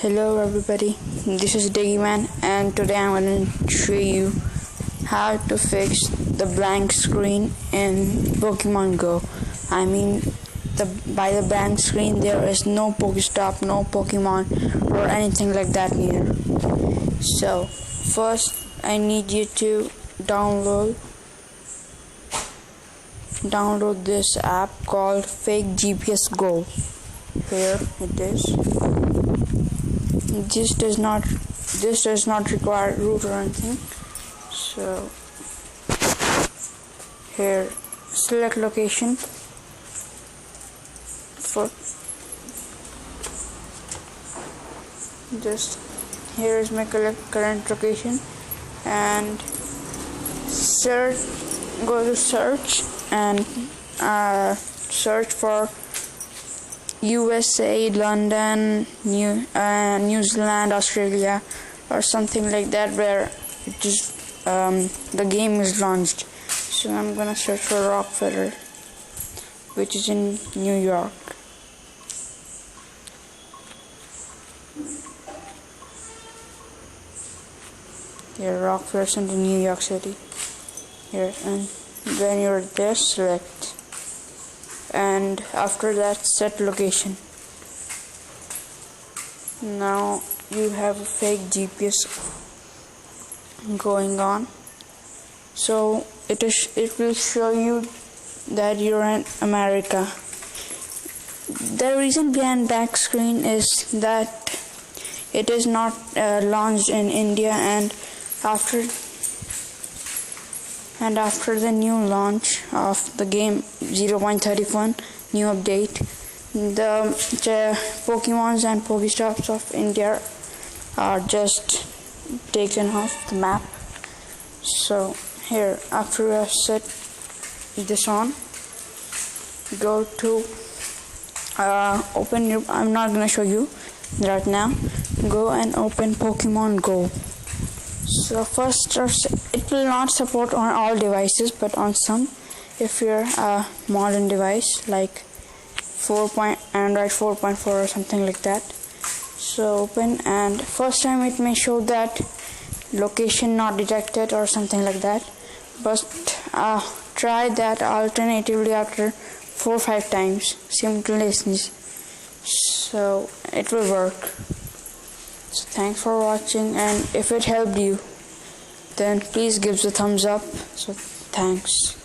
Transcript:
Hello everybody, this is Diggyman and today I'm going to show you how to fix the blank screen in Pokemon Go. I mean, by the blank screen there is no Pokestop, no Pokemon or anything like that near. So first I need you to download this app called Fake GPS Go. Here it is. This does not require root or anything. So here, select location for just here is my current location, and go to search and search for USA, London, New Zealand, Australia, or something like that, where it just the game is launched. So I'm gonna search for Rockefeller, which is in New York. Here, Rockefeller's in New York City. Here, and when you're there, select. And after that, set location. Now you have a fake GPS going on, so it will show you that you're in America. The reason behind back screen is that it is not launched in India, and after the new launch of the game 0.31 new update, the Pokemons and Pokestops of India are just taken off the map. So here, after you have set this on, go to open your, I'm not gonna show you right now. Go and open Pokemon Go. So first, it will not support on all devices, but on some. If you're a modern device like Android 4.4 or something like that, so open, and first time it may show that location not detected or something like that, but try that alternatively after 4 or 5 times simultaneously, so it will work. So thanks for watching, and if it helped you, then please give the thumbs up. So thanks.